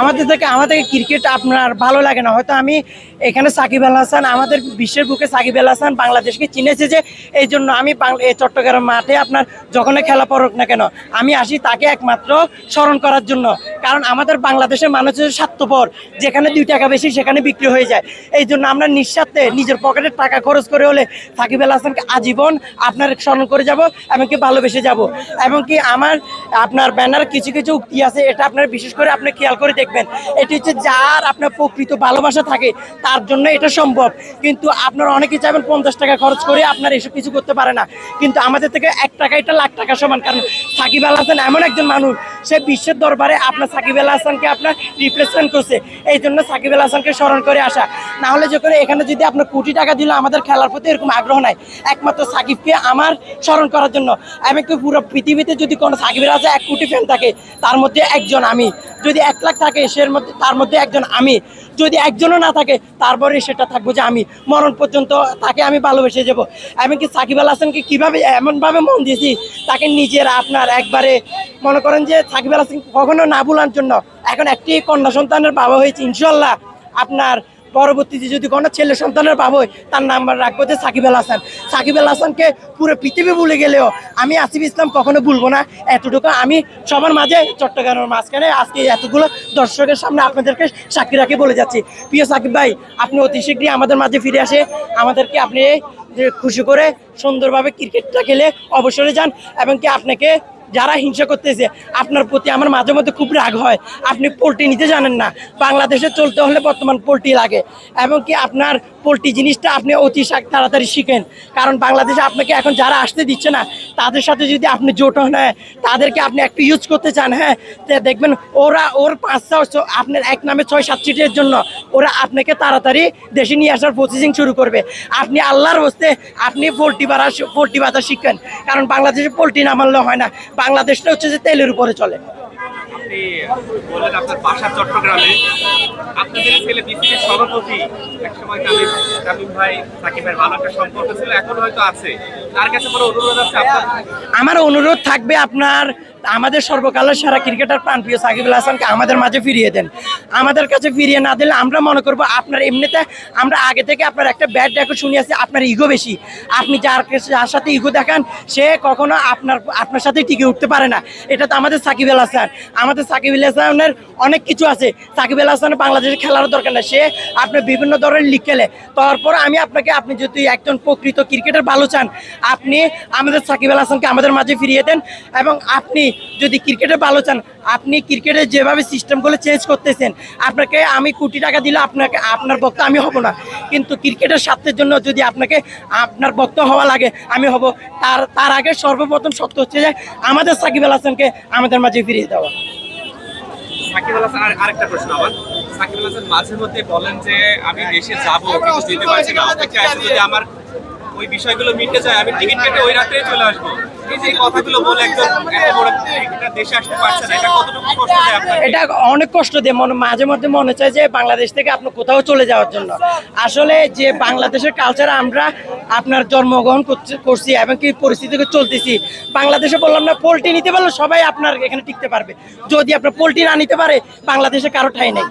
আমাদের ক্রিকেট আপনার ভালো লাগে না, হয়তো আমি এখানে সাকিব আল হাসান আমাদের বিশ্বের বুকে সাকিব আল হাসান বাংলাদেশকে চিনেছে যে এই জন্য আমি এই চট্টগ্রাম মাঠে আপনার যখন খেলা পড়ুক না কেন আমি আসি তাকে একমাত্র স্মরণ করার জন্য। কারণ আমাদের বাংলাদেশের মানুষের স্বার্থপর, যেখানে 2 টাকা বেশি সেখানে বিক্রি হয়ে যায়। এই জন্য আমরা নিঃস্বার্থে নিজের পকেটের টাকা খরচ করে হলে সাকিব আল হাসানকে আজীবন আপনার স্মরণ করে যাব এবং কি ভালোবেসে যাব। এবং কি আমার আপনার ব্যানার কিছু কিছু উক্তি আছে, এটা আপনার বিশেষ করে আপনি খেয়াল করে দেখবেন। এটি হচ্ছে যার আপনার প্রকৃত ভালোবাসা থাকে তার জন্য এটা সম্ভব। কিন্তু আপনারা অনেকে চাইবেন 50 টাকা খরচ করে আপনার এসব কিছু করতে পারে না, কিন্তু আমাদের থেকে 1 টাকা এটা লাখ টাকা সমান। কারণ সাকিব আল হাসান এমন একজন মানুষ, সে বিশ্বের দরবারে আপনার সাকিব আল হাসানকে আপনার রিপ্রেজেন্ট করছে। এই জন্য সাকিব আল হাসানকে স্মরণ করে আসা। না হলে যখন এখানে যদি আপনার কোটি টাকা দিল আমাদের খেলার প্রতি এরকম আগ্রহ নাই, একমাত্র সাকিবকে আমার স্মরণ করার জন্য। এমনকি পুরো পৃথিবীতে যদি কোনো সাকিবের আছে 1 কোটি ফ্যান থাকে তার মধ্যে একজন আমি, যদি 1 লাখ থাকে তার মধ্যে একজন আমি, যদি একজনও না থাকে তারপরে সেটা থাকবো যে আমি মরণ পর্যন্ত তাকে আমি ভালোবেসে যাব। এমনকি সাকিব আল হাসানকে কীভাবে এমনভাবে মন দিয়েছি, তাকে নিজের আপনার একবারে মনে করেন যে সাকিব আল হাসান কখনো না ভুলার জন্য। এখন একটি কন্যা সন্তানের বাবা হয়েছে, ইনশাল্লাহ আপনার পরবর্তীতে যদি কোনো ছেলে সন্তানের বাবা হয় তার নাম রাখবো যে সাকিব আল হাসান। সাকিব আল হাসানকে পুরো পৃথিবী ভুলে গেলেও আমি আসিফ ইসলাম কখনো ভুলবো না। এতটুকু আমি সবার মাঝে চট্টগ্রামের মাঝখানে আজকে এতগুলো দর্শকের সামনে আপনাদেরকে সাক্ষী রাখি বলে যাচ্ছি। প্রিয় সাকিব ভাই, আপনি অতি শীঘ্রই আমাদের মাঝে ফিরে আসে আমাদেরকে আপনি খুশি করে সুন্দরভাবে ক্রিকেটটা খেলে অবসরে যান। এবং কি আপনাকে যারা হিংসা করতেছে আপনার প্রতি আমার মাঝে মধ্যে খুব রাগ হয়। আপনি পোল্ট্রি নিতে জানেন না, বাংলাদেশে চলতে হলে বর্তমান পোল্ট্রি লাগে। এবং কি আপনার পোল্ট্রি জিনিসটা আপনি অতি তাড়াতাড়ি শিখেন। কারণ বাংলাদেশে আপনাকে এখন যারা আসতে দিচ্ছে না তাদের সাথে যদি আপনি জোট হন, হ্যাঁ তাদেরকে আপনি একটু ইউজ করতে চান, হ্যাঁ দেখবেন ওর 5 আপনার এক নামে 6-7 সিটের জন্য ওরা আপনাকে তাড়াতাড়ি দেশে নিয়ে আসার প্রসেসিং শুরু করবে। আপনি আল্লাহর হস্তে আপনি পোল্ট্রি বাঁধা শিখেন। কারণ বাংলাদেশে পোল্ট্রি না মারলে হয় না, বাংলাদেশটা হচ্ছে যে তেলের উপরে চলে। আপনি বললেন আপনার বাসা চট্টগ্রামে, আপনাদের ছেলে বিসিবির সভাপতি একসময় তামিম ভাই সাকিবের ভালো একটা সম্পর্ক ছিল, এখন হয়তো আছে, তার কাছে কোনো অনুরোধ আছে আপনার? আমার অনুরোধ থাকবে আপনার আমাদের সর্বকালের সেরা ক্রিকেটার প্রাণপ্রিয় সাকিব আল হাসানকে আমাদের মাঝে ফিরিয়ে দেন। আমাদের কাছে ফিরিয়ে না দিলে আমরা মনে করবো আপনার এমনিতে আমরা আগে থেকে আপনার একটা ব্যাড রেকর্ড শুনে আসছি, আপনার ইগো বেশি। আপনি যার সাথে ইগো দেখান সে কখনো আপনার সাথে টিকে উঠতে পারে না। এটা তো আমাদের সাকিব আল হাসান। আমাদের সাকিব আল হাসানের অনেক কিছু আছে। সাকিব আল হাসানের বাংলাদেশে খেলার দরকার না, সে আপনার বিভিন্ন ধরনের লিগ খেলে। তারপর আপনি যদি একজন প্রকৃত ক্রিকেটার ভালো চান, আপনি আমাদের সাকিব আল হাসানকে আমাদের মাঝে ফিরিয়ে দেন। এবং আপনি যদি ক্রিকেটে ভালো চান, আপনি ক্রিকেটের যেভাবে সিস্টেমগুলো চেঞ্জ করতেছেন, আপনাকে আমি কোটি টাকা দিলে আপনার বক্তা আমি হব না, কিন্তু ক্রিকেটের স্বার্থের জন্য যদি আপনার বক্তা হওয়া লাগে আমি হব। তার আগে সর্বপ্রথম সত্য হচ্ছে যে আমাদের সাকিব আল হাসানকে আমাদের মাঝে ফিরিয়ে দেওয়া। সাকিব আল হাসান আরেকটা প্রশ্ন আমার, সাকিব আল হাসান মাঝে মধ্যে বলেন যে আমি দেশে যাবো কিন্তু যেতে পারছি না, অপেক্ষা আছে যদি আমার ওই বিষয়গুলো মিটে যায় আমি টিকিট কেটে ওই রাতে চলে আসবো। এই যে কথাগুলো বলে একদম দেশে আসতে পারছে না, এটা কতটুকু কষ্ট দেয় আপনার? এটা অনেক কষ্ট দেয়, মাঝে মধ্যে মনে চায় যে বাংলাদেশ থেকে আপনি কোথাও চলে যাওয়ার জন্য। আসলে যে বাংলাদেশের কালচারে আমরা আপনার জন্মগ্রহণ করছি এবং কি পরিস্থিতিকে চলতেছি, বাংলাদেশে বললাম না পোল্ট্রি নিতে পারলে সবাই আপনার এখানে টিকতে পারবে। যদি আপনার পোল্ট্রি না নিতে পারে বাংলাদেশে কারো ঠাঁই নেই।